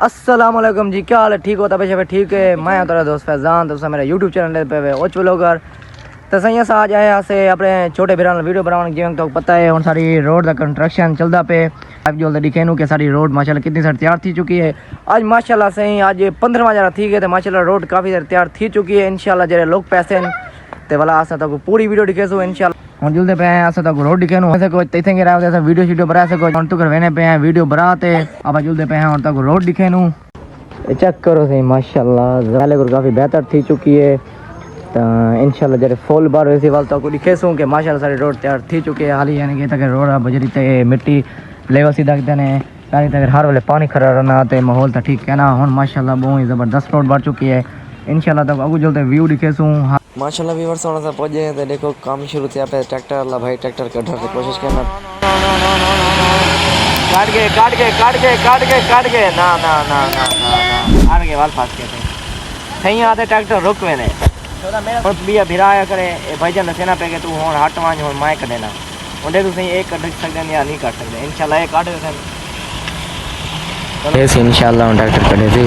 अस्सलाम वालेकुम जी, क्या हाल है? ठीक हो? तबीयत शबीयत ठीक है? मैं हूं तेरा दोस्त फैजान। तो मेरा यूट्यूब चैनल पे ओच व्लॉगर तो सही से आज आया से अपने छोटे भरा वीडियो बनाने जिवें तो पता है हुण सारी रोड का कंस्ट्रक्शन चलता पे अब जो दिखे नू कि सारी रोड माशाल्लाह कितनी सारी तैयार थी चुकी है। आज माशाल्लाह से आज 15वां जरा थी गए तो माशाल्लाह रोड काफ़ी सारी तैयार थी चुकी है। इंशाल्लाह जरे लोग पैसे ते वाला अस तक पूरी वीडियो दिखेसो इंशाल्लाह। हम जुलते पे हैं अस तक रोड दिखे ऐसे कोई तैसे के रहा वीडियो शीडियो बना सको तो कर वेने पे हैं वीडियो बनाते अब जुलते पे हैं और तक रोड दिखे नू चेक करो सही माशाल्लाह पहले को काफ़ी बेहतर थी चुकी है। तो इंशाल्लाह जरे फुल बार वैसे वाल तो दिखेसूँ कि माशाल्लाह सारी रोड तैयार थी चुकी है। हाल ही यानी कि तक रोड बजरी ते मिट्टी लेवल सीधा देने यानी तक हर वाले पानी खड़ा रहना तो माहौल तो ठीक है ना। हम माशाल्लाह बहुत ही ज़बरदस्त रोड बढ़ चुकी है। इंशाल्लाह तक अगू चलते व्यू दिखेसूँ माशाल्लाह व्यूअर्स होने से पहुंचे तो देखो काम शुरू थे पे ट्रैक्टर वाला भाई ट्रैक्टर कटने की कोशिश करना काट के काट के काट के काट के काट के ना ना ना ना ना आगे वाल फास के सही आते ट्रैक्टर रुक वेने और बिया भिराया करे भाईजान सेना पे के तू हुन हट वांज हुन माय कढे ना उंडे तू सही एक कट सकदे या नहीं काट सकदे इंशाल्लाह ये काट दे ये इंशाल्लाह ट्रैक्टर कढे थी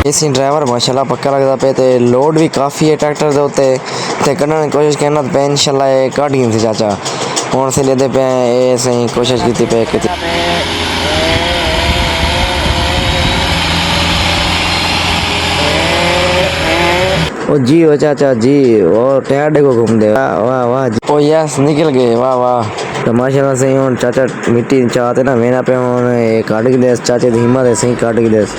इसी ड्राइवर माशाल्लाह पक्का लगता पे तो लोड भी काफ़ी है ट्रैक्टर के उत्ते ते करने की कोशिश करना पे इंशाल्लाह ये काट गई थी चाचा हूँ से लेते पे ये सही कोशिश की पे ओ जी ओ चाचा जी वो टायर देखो घूम दे वाह वाह वाह जी ओ यस निकल गए वाह वाह तो माशाल्लाह सही हूँ चाचा मिट्टी चाहते ना मेना पे हूँ काट की देस चाचे की हिम्मत है सही काट की देस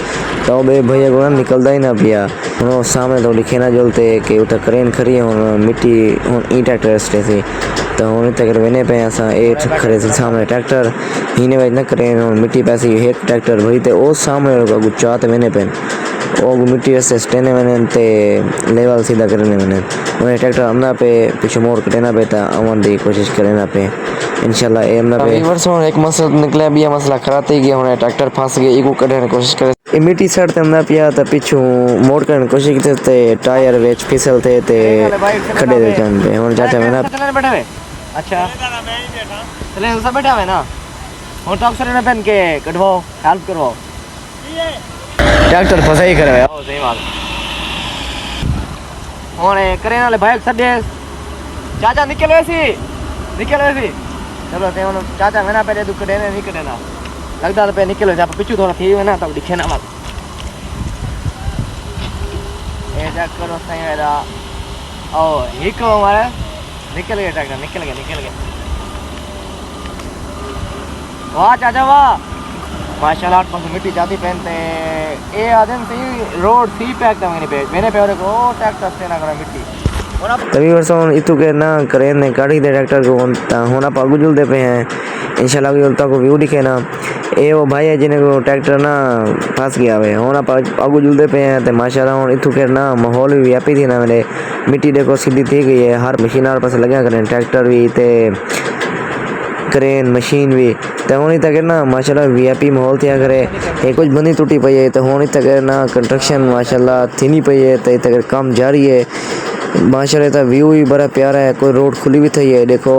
तो बे भैया को निकलता ही ना पिया हूँ सामने तो लिखे ना जोलते कि उठा क्रेन खरी हूँ मिट्टी हूँ ई ट्रैक्टर स्टे थी तो हूँ तक वेने पे असा एट खड़े थे सामने ट्रैक्टर हीने वज न क्रेन हूँ मिट्टी पैसी एक ट्रैक्टर भई तो वो सामने गुच्चा तो वेने पे वो मिट्टी वैसे स्टेने मैंने ते लेवल सीधा करने मैंने उन्हें ट्रैक्टर हमना पे पीछे मोड़ कटेना पे था अमन दी कोशिश करना पे इंशाल्लाह ए हमना पे वर्षों एक मसला निकले भी मसला खराब ही गया उन्हें ट्रैक्टर फंस गए इको कटने की कोशिश करे मिट्टी सड़ ते हमना पिया था पीछू मोड़ करने की कोशिश की ते टायर वेच फिसल थे ते खड़े थे जान पे और चाचा मैंने बैठा है अच्छा चले उसा बैठा है ना और तो अक्सर ना पहन के कटवाओ हेल्प करवाओ ट्रैक्टर फंसा ही करे सही बात होने करे ना ले भाई सदे चाचा निकल वैसी चलो ते चाचा मैंने पहले दुख देने नहीं करे ना लगता पे निकल वैसे पिछू थोड़ा थी ना तब दिखे ना मत ए चेक करो सही मेरा ओ हिक हमारे निकल गया ट्रैक्टर निकल गया वाह चाचा वाह माशाल्लाह 8 मिट्टी जाती पहनते ये आदम सही रोड सी पैक था मैंने पे को ट्रैक्टर से ना करा मिट्टी तभी वर्षों इतु के ना करे ने गाड़ी दे ट्रैक्टर को होना पागु जुलते पे हैं इंशाल्लाह जुलता को व्यू दिखे ना ये वो भाई है जिन्हें को ट्रैक्टर ना फंस गया है होना पागु जुलते पे हैं तो माशाल्लाह इतु के ना माहौल भी व्यापी थी ना मेरे मिट्टी देखो सीधी थी गई है हर मशीन हर पास लगे करें ट्रैक्टर भी ते क्रेन मशीन भी तो होनी तक ना माशाल्लाह वीआईपी माहौल थिया करे ये कुछ बनी टूटी पई है तो होनी तक ना कंस्ट्रक्शन माशाल्लाह थीनी पई है तो तक काम जारी है माशाल्लाह तो व्यू भी बड़ा प्यारा है कोई रोड खुली भी थी है देखो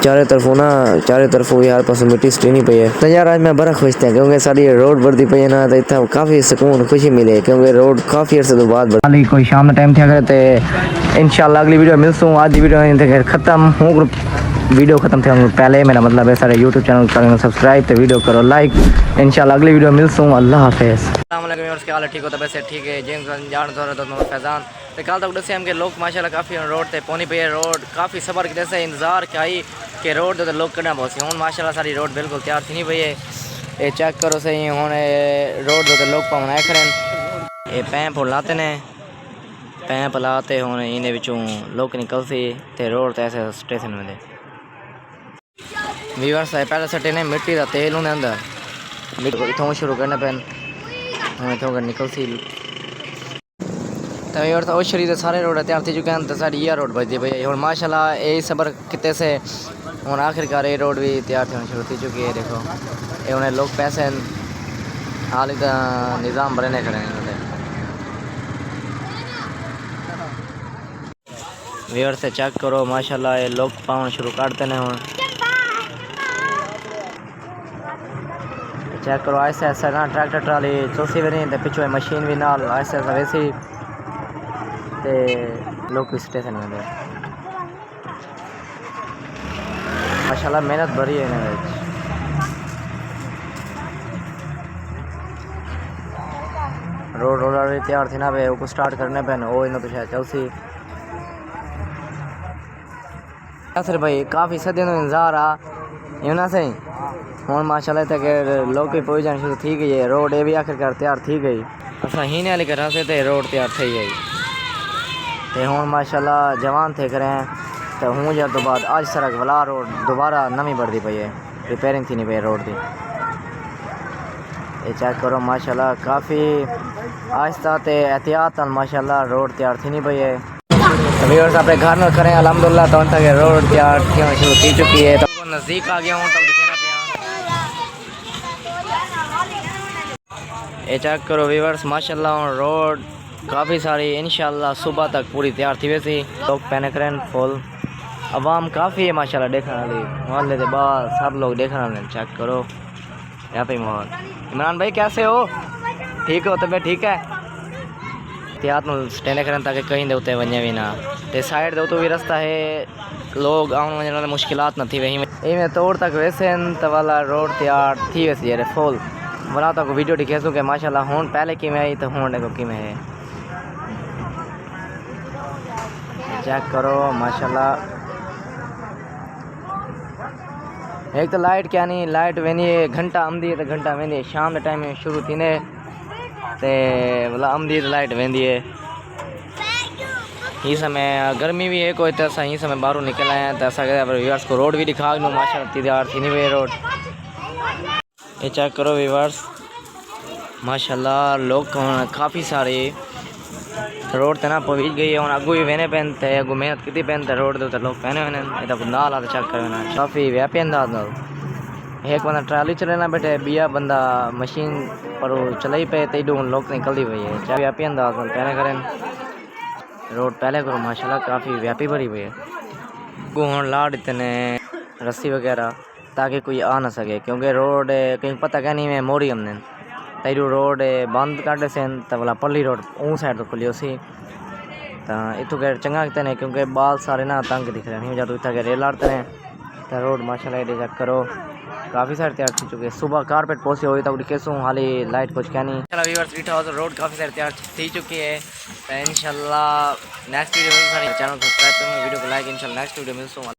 चारों तरफ यार पास मिट्टी स्टीनी पई है तो यार आज मैं बड़ा खुश था क्योंकि सारी रोड बढ़ती पई है ना तो इतना काफ़ी सुकून खुशी मिले क्योंकि रोड काफ़ी अर्से तो बाद कोई शाम टाइम थे तो इंशाल्लाह अगली वीडियो मिलसूँ आज की वीडियो ख़त्म हूँ वीडियो खत्म थे पहले मेरा मतलब है सारे यूट्यूब चैनल करेंगे सब्सक्राइब तो वीडियो करो लाइक इंशाल्लाह अगली वीडियो मिलसूँ अल्लाह हाफिज़ क्या हाल है ठीक होता वैसे ठीक है जेम्स जान तो फैजान तो कल तक दसे हम के लोग माशाल्लाह काफ़ी रोड थे पौनी पे रोड काफ़ी सबर के जैसे इंतजार क्या ही कि रोड तो लोग करना बहुत सी हूँ माशाल्लाह सारी रोड बिल्कुल तैयार थी नहीं पई है ये चेक करो सही हूँ रोड तो लोग पाना करें ये पैंप लाते ने पैंप लाते हूँ इन्हें बिचों लोग निकलती तो रोड तो ऐसे स्टेशन में व्यूअर्स है पहले सटे ने मिट्टी का तेल होने अंदर मिट्टी इतों शुरू करने पैन हम इतों कर निकल सी तो व्यूअर्स उस शरीर सारे रोड तैयार थी चुके हैं तो सारी यह रोड बजती पई और माशाल्लाह यही सबर कितने से हूँ आखिरकार ये रोड भी तैयार होनी शुरू थी चुकी है देखो ये उन्हें लोग पैसे हाल का निज़ाम बरने खड़े व्यूअर्स से चेक करो माशाल्लाह ये लोग पावन शुरू करते हैं हूँ चेक करो ऐसे ऐसा ना ट्रैक्टर ट्राली चौसी भी नहीं पिछू मशीन भी नाल ऐसे ऐसा वैसे ते लोग स्टेशन में माशाल्लाह मेहनत भरी है इन्हें रोड रोलर भी तैयार थी ना भाई वो स्टार्ट करने पे वो इन्हों तो शायद चौसी सर भाई काफ़ी सदियों का इंतजार आ ना सही हूँ माशाल्लाह तक लोग भी पहुँच जाने शुरू थी गई है रोड ये भी आखिरकार तैयार थी गई असा ही ने लेकर से तो रोड तैयार थी गई तो हूँ माशाल्लाह जवान थे करें तो हूँ जब तो बाद आज सड़क वाला रोड दोबारा नवी बढ़ती पई है रिपेयरिंग थी नहीं पई रोड की ये चेक करो माशाल्लाह काफ़ी आहिस्ता ते एहतियात माशाल्लाह रोड तैयार थी नहीं पई है व्यूअर्स अपने घर में करें अल्हम्दुलिल्लाह तो तक रोड तैयार शुरू की चुकी है तो नज़दीक आ गया हूँ तब दिखेना पे ये चेक करो व्यूअर्स माशाल्लाह रोड काफ़ी सारी इंशाल्लाह सुबह तक पूरी तैयार थी वैसी लोग पहने करें फुल आवाम काफ़ी है माशाल्लाह देखने वाली मोहल्ले के बाद सब लोग देखने वाले चेक करो यहाँ पे माहौल इमरान भाई कैसे हो ठीक हो तबीयत ठीक है एहतियात स्टैंड करें ताकि कहीं दे उते वने भी ना ते साइड दे तो भी रास्ता है लोग आने वजन वाले मुश्किलात न थी वही में तोड़ तक वैसे तो वाला रोड तैयार थी वैसे यार फुल बना तक वीडियो दिखे सो कि माशाल्लाह हूँ पहले कि में आई तो हूँ देखो कि में है चेक करो माशाल्लाह एक तो लाइट क्या नहीं लाइट वेनी है घंटा आमदी है तो घंटा वेंदी है शाम के टाइम में शुरू थी ने ते मतलब आमदी तो लाइट वेंदी है ही समय गर्मी भी है कोई तो असा ही समय बाहरों निकल आए तो असा व्यूअर्स को रोड भी दिखा दूँ माशाल्लाह तैयार थी नहीं वे रोड ये चेक करो व्यूअर्स माशाल्लाह लोग काफ़ी सारे रोड ते ना पहुँच गई है और अगू भी वेने पेन ते अगू मेहनत की पेन ते रोड दे लोग पहने वेने इधर नाल आते चेक कर वेना काफ़ी व्यापी अंदाज नाल एक बंदा ट्राली चलेना बैठे बिया बंदा मशीन पर चलाई पे तेडू लोग निकलती हुई है चाहे व्यापी अंदाज नाल पहने करें रोड पहले करो माशाल्लाह काफ़ी व्यापी भरी हुई है गू हूँ लाड़ इतने रस्सी वगैरह ताकि कोई आ ना सके क्योंकि रोड कहीं पता क्या नहीं मैं मोरी हमने तेरू रोड बंद कर से तो बोला पल्ली रोड ऊँ साइड तो खुली उसी तो इतों के चंगा कितने ने क्योंकि बाल सारे ना तंग दिख रहे हैं जब इतना के रेल आते हैं तो रोड माशाल्लाह ये चेक करो काफ़ी सारे तैयार थी चुके सुबह कारपेट पहुँचे हुई तब कैसों हाली लाइट कुछ क्या नहीं चला व्यूअर्स रीट हाउस रोड काफ़ी सारे तैयार थी चुकी है तो इंशाल्लाह नेक्स्ट वीडियो में चैनल सब्सक्राइब करें वीडियो को लाइक इंशाल्लाह नेक्स्ट वीडियो में